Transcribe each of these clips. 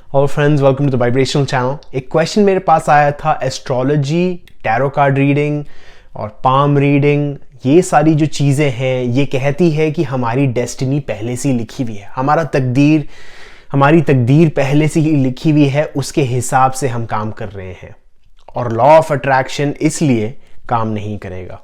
और friends, welcome to the vibrational channel. एक question मेरे पास आया था, एस्ट्रोलॉजी, टैरो कार्ड रीडिंग और पाम रीडिंग, ये सारी जो चीज़ें हैं ये कहती है कि हमारी डेस्टिनी पहले से ही लिखी हुई है, हमारी तकदीर पहले से ही लिखी हुई है, उसके हिसाब से हम काम कर रहे हैं और लॉ ऑफ अट्रैक्शन इसलिए काम नहीं करेगा।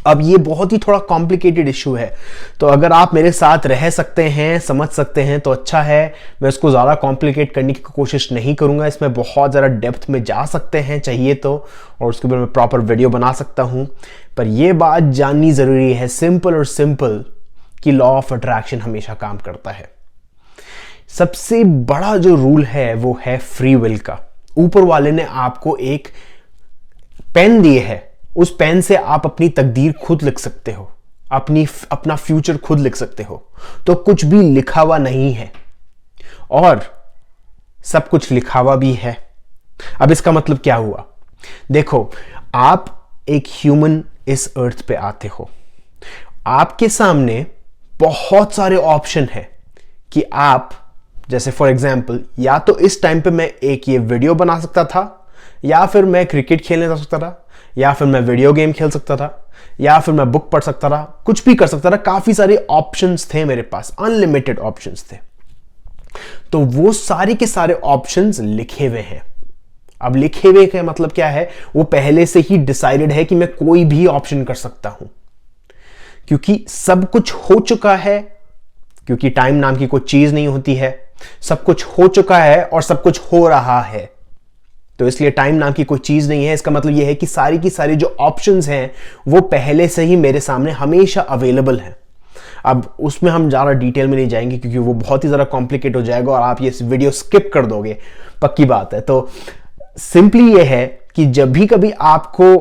अब ये बहुत ही थोड़ा कॉम्प्लिकेटेड इशू है, तो अगर आप मेरे साथ रह सकते हैं, समझ सकते हैं तो अच्छा है। मैं इसको ज़्यादा कॉम्प्लिकेट करने की कोशिश नहीं करूंगा, इसमें बहुत ज़्यादा डेप्थ में जा सकते हैं चाहिए तो, और उसके ऊपर मैं प्रॉपर वीडियो बना सकता हूं। पर यह बात जाननी ज़रूरी है, सिंपल कि लॉ ऑफ अट्रैक्शन हमेशा काम करता है। सबसे बड़ा जो रूल है वो है फ्री विल का। ऊपर वाले ने आपको एक पेन दिए है, उस पेन से आप अपनी तकदीर खुद लिख सकते हो, अपना फ्यूचर खुद लिख सकते हो। तो कुछ भी लिखा हुआ नहीं है और सब कुछ लिखा हुआ भी है। अब इसका मतलब क्या हुआ? देखो, आप एक ह्यूमन इस अर्थ पे आते हो, आपके सामने बहुत सारे ऑप्शन हैं कि आप, जैसे फॉर एग्जाम्पल, या तो इस टाइम पे मैं एक ये वीडियो बना सकता था, या फिर मैं क्रिकेट खेलने जा सकता था, या फिर मैं वीडियो गेम खेल सकता था, या फिर मैं बुक पढ़ सकता था, कुछ भी कर सकता था। काफी सारे ऑप्शंस थे मेरे पास, अनलिमिटेड ऑप्शंस थे। तो वो सारे के सारे ऑप्शंस लिखे हुए हैं। अब लिखे हुए का मतलब क्या है? वो पहले से ही डिसाइडेड है कि मैं कोई भी ऑप्शन कर सकता हूं, क्योंकि सब कुछ हो चुका है, क्योंकि टाइम नाम की कोई चीज नहीं होती है। सब कुछ हो चुका है और सब कुछ हो रहा है, तो इसलिए टाइम नाम की कोई चीज नहीं है। इसका मतलब यह है कि सारी की सारी जो ऑप्शंस हैं वो पहले से ही मेरे सामने हमेशा अवेलेबल हैं। अब उसमें हम ज़्यादा डिटेल में नहीं जाएंगे क्योंकि वो बहुत ही ज़्यादा कॉम्प्लिकेट हो जाएगा और आप ये वीडियो स्किप कर दोगे, पक्की बात है। तो सिंपली ये है कि जब भी कभी आपको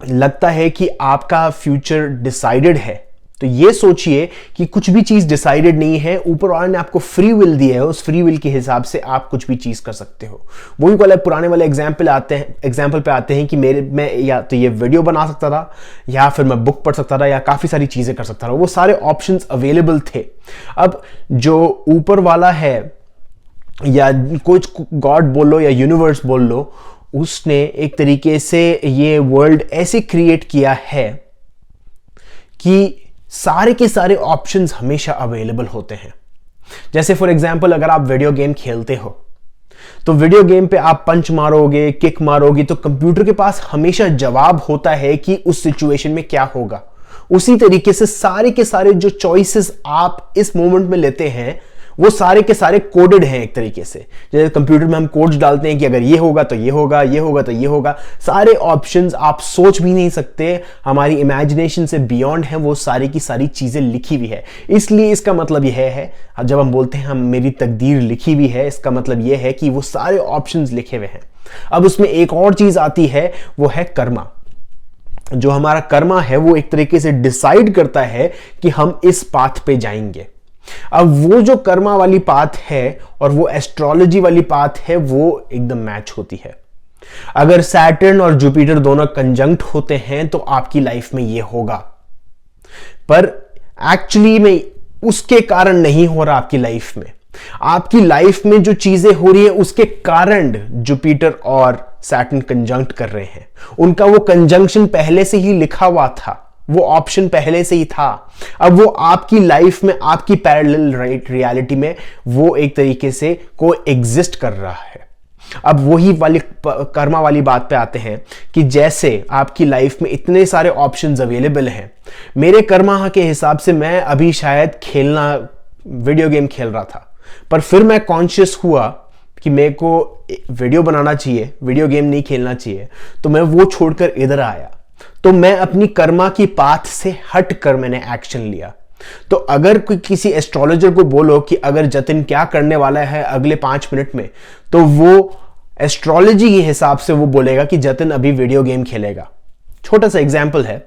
लगता है कि आपका फ्यूचर डिसाइडेड है, तो ये सोचिए कि कुछ भी चीज डिसाइडेड नहीं है, ऊपर वाले ने आपको फ्री विल दी है, उस फ्री विल के हिसाब से आप कुछ भी चीज कर सकते हो। वही वाले पुराने वाले एग्जाम्पल पे आते हैं कि मैं या तो ये वीडियो बना सकता था, या फिर मैं बुक पढ़ सकता था, या काफी सारी चीजें कर सकता था। वो सारे ऑप्शंस अवेलेबल थे। अब जो ऊपर वाला है, या कुछ गॉड बोल लो या यूनिवर्स बोल लो, उसने एक तरीके से ये वर्ल्ड ऐसे क्रिएट किया है कि सारे के सारे ऑप्शंस हमेशा अवेलेबल होते हैं। जैसे फॉर एग्जांपल, अगर आप वीडियो गेम खेलते हो तो वीडियो गेम पे आप पंच मारोगे, किक मारोगे, तो कंप्यूटर के पास हमेशा जवाब होता है कि उस सिचुएशन में क्या होगा। उसी तरीके से सारे के सारे जो चॉइसेस आप इस मोमेंट में लेते हैं वो सारे के सारे कोडेड हैं एक तरीके से। जैसे कंप्यूटर में हम कोड्स डालते हैं कि अगर ये होगा तो ये होगा, ये होगा तो ये होगा। सारे ऑप्शंस आप सोच भी नहीं सकते, हमारी इमेजिनेशन से बियॉन्ड है, वो सारी की सारी चीजें लिखी हुई है। इसलिए इसका मतलब यह है, जब हम बोलते हैं हम मेरी तकदीर लिखी हुई है, इसका मतलब यह है कि वो सारे ऑप्शंस लिखे हुए हैं। अब उसमें एक और चीज आती है, वो है कर्मा। जो हमारा कर्मा है वो एक तरीके से डिसाइड करता है कि हम इस पाथ पे जाएंगे। अब वो जो कर्मा वाली पाथ है और वो एस्ट्रोलॉजी वाली पाथ है, वो एकदम मैच होती है। अगर सैटर्न और जुपिटर दोनों कंजंक्ट होते हैं तो आपकी लाइफ में ये होगा, पर एक्चुअली में उसके कारण नहीं हो रहा। आपकी लाइफ में जो चीजें हो रही है उसके कारण जुपिटर और सैटर्न कंजंक्ट कर रहे हैं। उनका वो कंजंक्शन पहले से ही लिखा हुआ था, वो ऑप्शन पहले से ही था। अब वो आपकी लाइफ में, आपकी पैरेलल रियलिटी में वो एक तरीके से को एग्जिस्ट कर रहा है। अब वही वाली कर्मा वाली बात पे आते हैं कि जैसे आपकी लाइफ में इतने सारे ऑप्शंस अवेलेबल हैं, मेरे कर्मा के हिसाब से मैं अभी शायद वीडियो गेम खेल रहा था, पर फिर मैं कॉन्शियस हुआ कि मेरे को वीडियो बनाना चाहिए, वीडियो गेम नहीं खेलना चाहिए, तो मैं वो छोड़कर इधर आया। तो मैं अपनी कर्मा की पाथ से हट कर मैंने एक्शन लिया। तो अगर कोई किसी एस्ट्रोलॉजर को बोलो कि अगर जतिन क्या करने वाला है अगले 5 मिनट में, तो वो एस्ट्रोलॉजी के हिसाब से वो बोलेगा कि जतिन अभी वीडियो गेम खेलेगा। छोटा सा एग्जाम्पल है,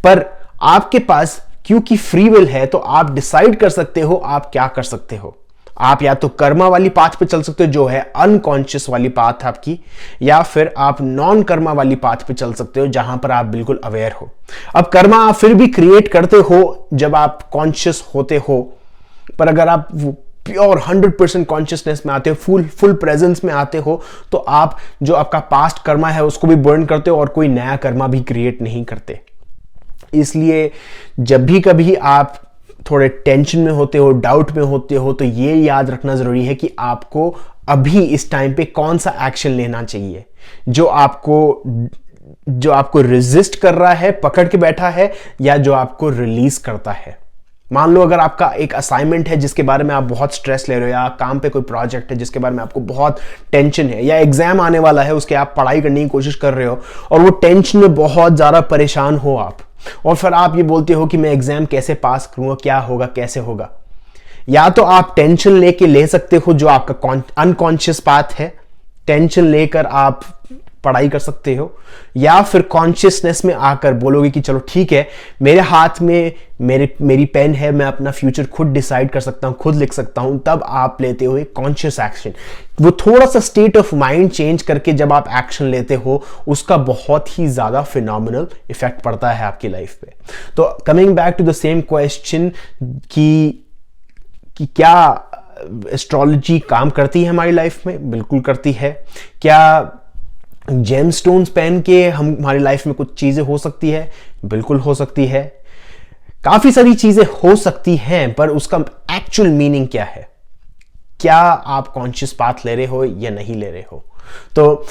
पर आपके पास क्योंकि फ्री विल है तो आप डिसाइड कर सकते हो आप क्या कर सकते हो। आप या तो कर्मा वाली पाथ पे चल सकते हो जो है अनकॉन्शियस वाली पाथ आपकी, या फिर आप नॉन कर्मा वाली पाथ पे चल सकते हो जहां पर आप बिल्कुल अवेयर हो। अब कर्मा आप फिर भी क्रिएट करते हो जब आप कॉन्शियस होते हो, पर अगर आप प्योर 100% कॉन्शियसनेस में आते हो, फुल प्रेजेंस में आते हो, तो आप जो आपका पास्ट कर्मा है उसको भी बर्न करते हो और कोई नया कर्मा भी क्रिएट नहीं करते। इसलिए जब भी कभी आप थोड़े टेंशन में होते हो, डाउट में होते हो, तो ये याद रखना जरूरी है कि आपको अभी इस टाइम पे कौन सा एक्शन लेना चाहिए जो आपको रेजिस्ट कर रहा है, पकड़ के बैठा है, या जो आपको रिलीज करता है। मान लो अगर आपका एक असाइनमेंट है जिसके बारे में आप बहुत स्ट्रेस ले रहे हो, या काम पे कोई प्रोजेक्ट है जिसके बारे में आपको बहुत टेंशन है, या एग्जाम आने वाला है उसके आप पढ़ाई करने की कोशिश कर रहे हो और वो टेंशन में बहुत ज्यादा परेशान हो आप, और फिर आप ये बोलते हो कि मैं एग्जाम कैसे पास करूंगा, क्या होगा, कैसे होगा। या तो आप टेंशन लेके ले सकते हो जो आपका अनकॉन्शियस पाथ है, टेंशन लेकर आप पढ़ाई कर सकते हो, या फिर कॉन्शियसनेस में आकर बोलोगे कि चलो ठीक है, मेरे हाथ में मेरी पेन है, मैं अपना फ्यूचर खुद डिसाइड कर सकता हूं, खुद लिख सकता हूं। तब आप लेते हो एक कॉन्शियस एक्शन। वो थोड़ा सा स्टेट ऑफ माइंड चेंज करके जब आप एक्शन लेते हो, उसका बहुत ही ज्यादा फिनोमिनल इफेक्ट पड़ता है आपकी लाइफ पे। तो coming back to the same question कि क्या एस्ट्रोलॉजी काम करती है हमारी लाइफ में? बिल्कुल करती है। क्या जेमस्टोन्स पहन के हमारी लाइफ में कुछ चीजें हो सकती है? बिल्कुल हो सकती है। काफी सारी चीजें हो सकती हैं, पर उसका एक्चुअल मीनिंग क्या है? क्या आप कॉन्शियस पाथ ले रहे हो या नहीं ले रहे हो? तो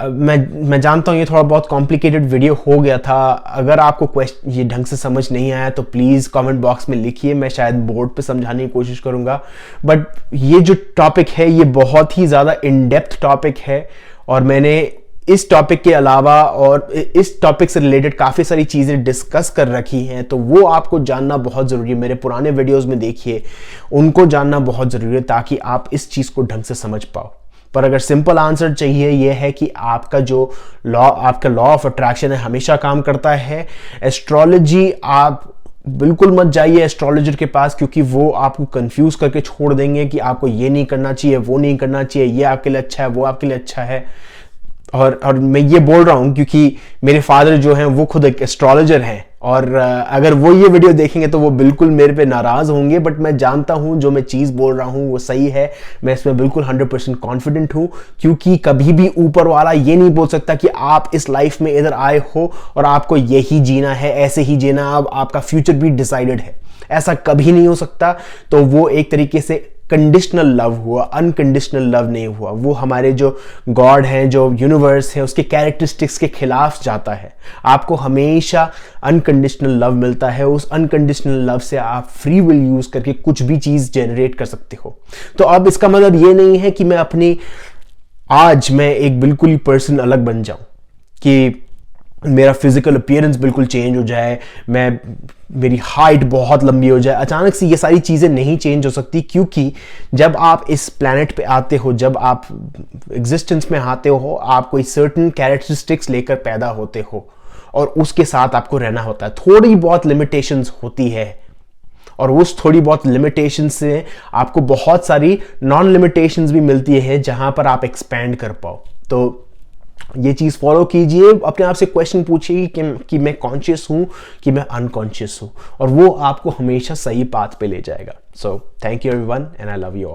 मैं जानता हूं ये थोड़ा बहुत कॉम्प्लिकेटेड वीडियो हो गया था। अगर आपको क्वेश्चन ये ढंग से समझ नहीं आया तो प्लीज कमेंट बॉक्स में लिखिए, मैं शायद बोर्ड पे समझाने की कोशिश करूंगा। बट ये जो टॉपिक है ये बहुत ही ज्यादा इन डेप्थ टॉपिक है, और मैंने इस टॉपिक के अलावा और इस टॉपिक से रिलेटेड काफ़ी सारी चीज़ें डिस्कस कर रखी हैं, तो वो आपको जानना बहुत ज़रूरी है। मेरे पुराने वीडियोस में देखिए, उनको जानना बहुत ज़रूरी है ताकि आप इस चीज़ को ढंग से समझ पाओ। पर अगर सिंपल आंसर चाहिए, ये है कि आपका लॉ ऑफ अट्रैक्शन है, हमेशा काम करता है। एस्ट्रोलॉजी, आप बिल्कुल मत जाइए एस्ट्रोलॉजर के पास, क्योंकि वो आपको कंफ्यूज करके छोड़ देंगे कि आपको ये नहीं करना चाहिए, वो नहीं करना चाहिए, ये आपके लिए अच्छा है, वो आपके लिए अच्छा है। और मैं ये बोल रहा हूँ क्योंकि मेरे फादर जो हैं वो खुद एक एस्ट्रोलॉजर हैं, और अगर वो ये वीडियो देखेंगे तो वो बिल्कुल मेरे पे नाराज होंगे। बट मैं जानता हूँ जो मैं चीज़ बोल रहा हूँ वो सही है, मैं इसमें बिल्कुल 100% कॉन्फिडेंट हूँ, क्योंकि कभी भी ऊपर वाला ये नहीं बोल सकता कि आप इस लाइफ में इधर आए हो और आपको यही जीना है, ऐसे ही जीना, अब आपका फ्यूचर भी डिसाइडेड है। ऐसा कभी नहीं हो सकता। तो वो एक तरीके से कंडीशनल लव हुआ, अनकंडीशनल लव नहीं हुआ। वो हमारे जो गॉड हैं, जो यूनिवर्स है, उसके कैरेक्टरिस्टिक्स के खिलाफ जाता है। आपको हमेशा अनकंडीशनल लव मिलता है। उस अनकंडीशनल लव से आप फ्री विल यूज करके कुछ भी चीज जनरेट कर सकते हो। तो अब इसका मतलब ये नहीं है कि आज मैं एक बिल्कुल ही पर्सन अलग बन जाऊं, कि मेरा फिजिकल अपीयरेंस बिल्कुल चेंज हो जाए, मेरी हाइट बहुत लंबी हो जाए। अचानक से ये सारी चीज़ें नहीं चेंज हो सकती, क्योंकि जब आप इस प्लैनेट पे आते हो, जब आप एग्जिस्टेंस में आते हो, आप कोई सर्टेन कैरेक्टरिस्टिक्स लेकर पैदा होते हो और उसके साथ आपको रहना होता है। थोड़ी बहुत लिमिटेशंस होती है, और उस थोड़ी बहुत लिमिटेशन से आपको बहुत सारी नॉन लिमिटेशंस भी मिलती है जहां पर आप एक्सपैंड कर पाओ। तो ये चीज फॉलो कीजिए। अपने आप से क्वेश्चन पूछिए कि मैं कॉन्शियस हूं कि मैं अनकॉन्शियस हूं, और वो आपको हमेशा सही पाथ पे ले जाएगा। So thank you everyone, and I love you all.